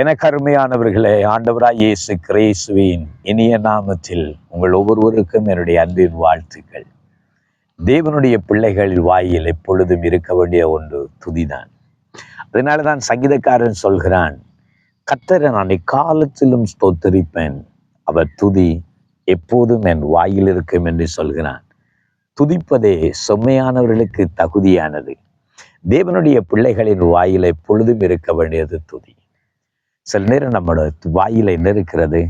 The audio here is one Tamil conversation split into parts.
எனக்கு அருமையானவர்களே, ஆண்டவராய் இயேசு கிறிஸ்துவின் இனிய நாமத்தில் உங்கள் ஒவ்வொருவருக்கும் என்னுடைய அன்பின் வாழ்த்துக்கள். தேவனுடைய பிள்ளைகளின் வாயில் எப்பொழுதும் இருக்க வேண்டிய ஒன்று துதிதான். அதனால தான் சங்கீதக்காரன் சொல்கிறான், கர்த்தரை நான் எக்காலத்திலும் ஸ்தோத்தரிப்பேன், அவர் துதி எப்போதும் என் வாயில் இருக்கும் என்று சொல்கிறான். துதிப்பதே செம்மையானவர்களுக்கு தகுதியானது. தேவனுடைய பிள்ளைகளின் வாயில் எப்பொழுதும் இருக்க வேண்டியது துதி. சில நேரம் நம்மளோட வாயில என்ன இருக்கிறது?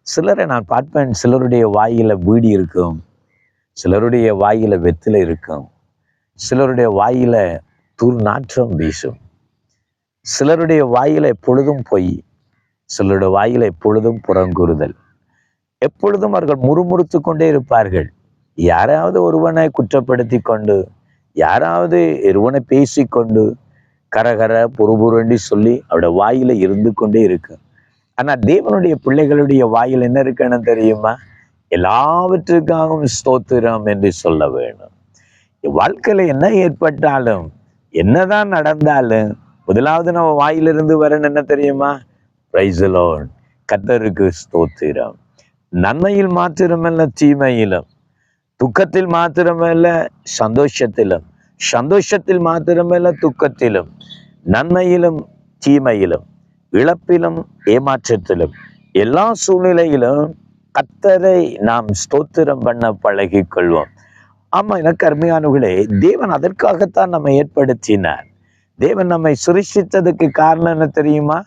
சிலரை நான் பார்ப்பேன், சிலருடைய வாயில பீடி இருக்கும், சிலருடைய வாயில வெத்திலை இருக்கும், சிலருடைய வாயில துர்நாற்றம் வீசும், சிலருடைய வாயில எப்பொழுதும் பொய், சிலருடைய வாயில எப்பொழுதும் புறங்கூறுதல். எப்பொழுதும் அவர்கள் முறுமுறுத்து கொண்டே இருப்பார்கள். யாராவது ஒருவனை குற்றப்படுத்தி கொண்டு, யாராவது ஒருவனை பேசிக்கொண்டு, கரகர பொறுபுரண்டி சொல்லி அவருடைய வாயில இருந்து கொண்டே இருக்கு. ஆனா தேவனுடைய பிள்ளைகளுடைய வாயில் என்ன இருக்குன்னு தெரியுமா? எல்லாவற்றுக்காகவும் ஸ்தோத்திரம் என்று சொல்ல வேணும். வாழ்க்கையில என்ன ஏற்பட்டாலும், என்னதான் நடந்தாலும், முதலாவது நம்ம வாயிலிருந்து வரணும் என்ன தெரியுமா? பிரைஸ் தி லார்ட், கர்த்தருக்கு ஸ்தோத்திரம். நன்மையில் மாத்திரமல்ல தீமையிலும், துக்கத்தில் மாத்திரமல்ல சந்தோஷத்திலும், சந்தோஷத்தில் மாத்திரமல்ல துக்கத்திலும், நன்மையிலும் தீமையிலும், இழப்பிலும் ஏமாற்றத்திலும், எல்லா சூழ்நிலையிலும் கர்த்தரை நாம் ஸ்தோத்திரம் பண்ண பழகிக் கொள்வோம். ஆமா, எனக்கு அருமையானவர்களே, தேவன் அதற்காகத்தான் நம்மை ஏற்படுத்தினார். தேவன் நம்மை சிருஷ்டித்ததுக்கு காரணம் என்ன தெரியுமா?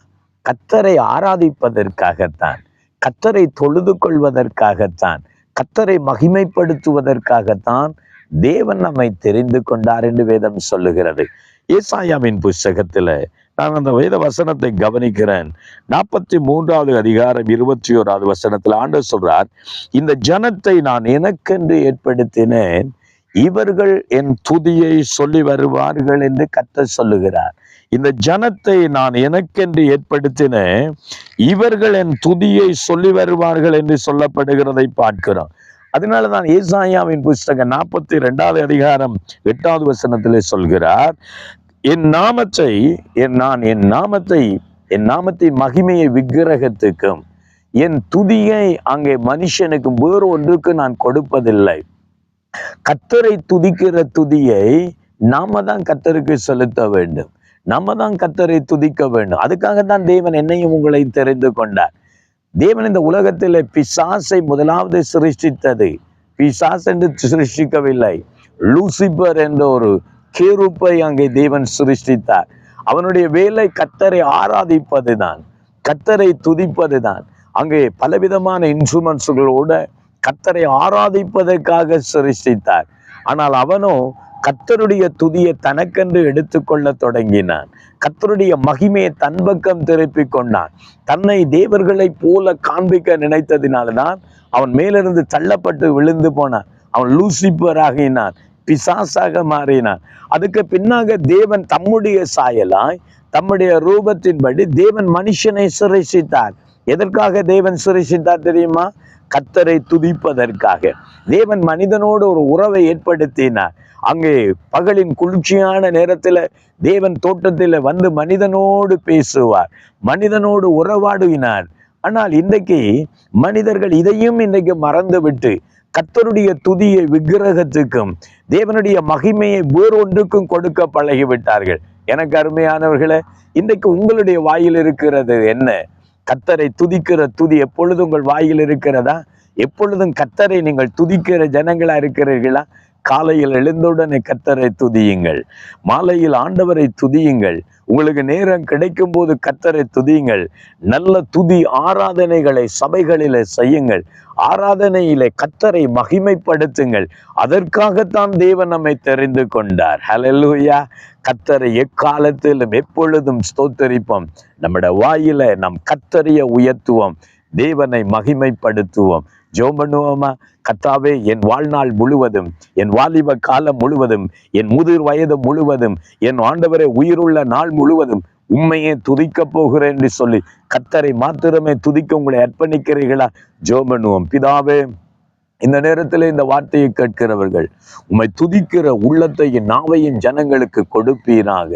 கர்த்தரை ஆராதிப்பதற்காகத்தான், கர்த்தரை தொழுது கொள்வதற்காகத்தான், கர்த்தரை மகிமைப்படுத்துவதற்காகத்தான் தேவன் நம்மை தெரிந்து கொண்டார் என்று வேதம் சொல்லுகிறது. ஏசாயாவின் புஸ்தகத்துல நான் அந்த வேத வசனத்தை கவனிக்கிறேன். 43வது அதிகாரம் 21வது வசனத்துல ஆண்டவர் சொல்றார், இந்த ஜனத்தை நான் எனக்கென்று ஏற்படுத்தினேன், இவர்கள் என் துதியை சொல்லி வருவார்கள் என்று கர்த்தர் சொல்லுகிறார். இந்த ஜனத்தை நான் எனக்கென்று ஏற்படுத்தினேன், இவர்கள் என் துதியை சொல்லி வருவார்கள் என்று சொல்லப்படுகிறதை பார்க்கிறோம். அதனாலதான் ஏசாயாவின் புஸ்தகம் 42வது அதிகாரம் 8வது வசனத்திலே சொல்கிறார், என் நாமத்தை மகிமையை விக்கிரகத்துக்கும், என் துதியை அங்கே மனுஷனுக்கும் வேறு ஒன்றுக்கு நான் கொடுப்பதில்லை. கர்த்தரை துதிக்கிற துதியை நாம தான் கர்த்தருக்கு செலுத்த வேண்டும், நாம தான் கர்த்தரை துதிக்க வேண்டும். அதுக்காகத்தான் தேவன் என்னையும் உங்களை தெரிந்து கொண்டார். தேவன் இந்த உலகத்தில் பிசாசை முதலாவது சிருஷ்டித்தது, பிசாஸ் என்று சிருஷ்டிக்கவில்லை, லூசிபர் என்ற ஒரு கேருப்பை அங்கே தேவன் சிருஷ்டித்தார். அவனுடைய வேலை கர்த்தரை ஆராதிப்பதுதான், கர்த்தரை துதிப்பதுதான். அங்கே பலவிதமான இன்ஸ்ட்ருமெண்ட்ஸ்களோட கர்த்தரை ஆராதிப்பதற்காக சிருஷ்டித்தார். ஆனால் அவனோ கர்த்தருடைய துதியை தனக்கென்று எடுத்துக்கொள்ள தொடங்கினான். கர்த்தருடைய மகிமையை தன் பக்கம் திருப்பி கொண்டான். தன்னை தேவர்களை போல காண்பிக்க நினைத்ததினால்தான் அவன் மேலிருந்து தள்ளப்பட்டு விழுந்து போனான். அவன் லூசிபர் ஆகினான், பிசாசாக மாறினான். அதுக்கு பின்னாக தேவன் தம்முடைய சாயலாய், தம்முடைய ரூபத்தின்படி தேவன் மனுஷனை சிருஷ்டித்தார். எதற்காக தேவன் சிருஷ்டித்தார் தெரியுமா? கர்த்தரை துதிப்பதற்காக. தேவன் மனிதனோடு ஒரு உறவை ஏற்படுத்தினார். அங்கே பகலின் குளிர்ச்சியான நேரத்துல தேவன் தோட்டத்தில் வந்து மனிதனோடு பேசுவார், மனிதனோடு உறவாடுவினார். ஆனால் இன்றைக்கு மனிதர்கள் இதையும் இன்றைக்கு மறந்து விட்டு கர்த்தருடைய துதியை விக்கிரகத்துக்கும், தேவனுடைய மகிமையை வேறொன்றுக்கும் கொடுக்க பழகிவிட்டார்கள். எனக்கு அருமையானவர்களே, இன்றைக்கு உங்களுடைய வாயில் இருக்கிறது என்ன? கர்த்தரை துதிக்கிற துதி எப்பொழுதும் உங்கள் வாயில் இருக்கிறதா? எப்பொழுதும் கர்த்தரை நீங்கள் துதிக்கிற ஜனங்களா இருக்கிறீர்களா? காலையில் எழுந்தவுடனே கர்த்தரை துதியுங்கள், மாலையில் ஆண்டவரை துதியுங்கள், உங்களுக்கு நேரம் கிடைக்கும் போது கர்த்தரை துதியுங்கள். நல்ல துதி ஆராதனைகளை சபைகளிலே செய்யுங்கள், ஆராதனையிலே கர்த்தரை மகிமைப்படுத்துங்கள். அதற்காகத்தான் தேவன் நம்மை தெரிந்து கொண்டார். ஹல்லேலூயா! கர்த்தரை எக்காலத்திலும் எப்பொழுதும் ஸ்தோத்தரிப்போம். நம்முடைய வாயில நம் கர்த்தரையை உயர்த்துவோம், தேவனை மகிமைப்படுத்துவோம். ஜெபம் பண்ணுவோமா? கர்த்தாவே, என் வாழ்நாள் முழுவதும், என் வாலிப காலம் முழுவதும், என் முதிர் வயது முழுவதும், என் ஆண்டவரை உயிருள்ள நாள் முழுவதும் உண்மையே துதிக்க போகிறேன் என்று சொல்லி கர்த்தரை மாத்திரமே துதிக்க உங்களை அர்ப்பணிக்கிறீர்களா? ஜெபம் பண்ணுவோம். பிதாவே, இந்த நேரத்தில் இந்த வார்த்தையை கேட்கிறவர்கள் உம்மை துதிக்கிற உள்ளத்தையும் நாவையும் ஜனங்களுக்கு கொடுப்பீராக.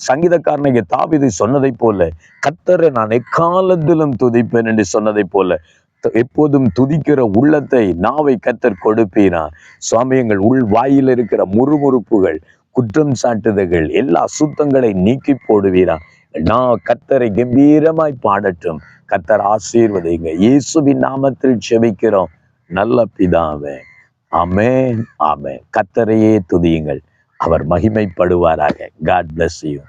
சங்கீதக்காரனுக்கு தாவீது சொன்னதை போல, கர்த்தரை நான் எக்காலத்திலும் துதிப்பேன் என்று சொன்னதை போல, எப்போதும் துதிக்கிற உள்ளத்தை, நாவை கர்த்தர் கொடுப்பீரா. சுவாமி, எங்கள் வாயில் இருக்கிற முறுமுறுப்புகள், குற்றம் சாட்டுதல்கள், எல்லா அசுத்தங்களை நீக்கி போடுவீரா. நான் கர்த்தரை கம்பீரமாய் பாடட்டும். கர்த்தர் ஆசீர்வதிங்க. இயேசுவின் நாமத்தில் செபிக்கிறோம் நல்ல பிதாவே. ஆமென், ஆமென். கர்த்தரையே துதியுங்கள், அவர் மகிமைப்படுவாராக. God bless you.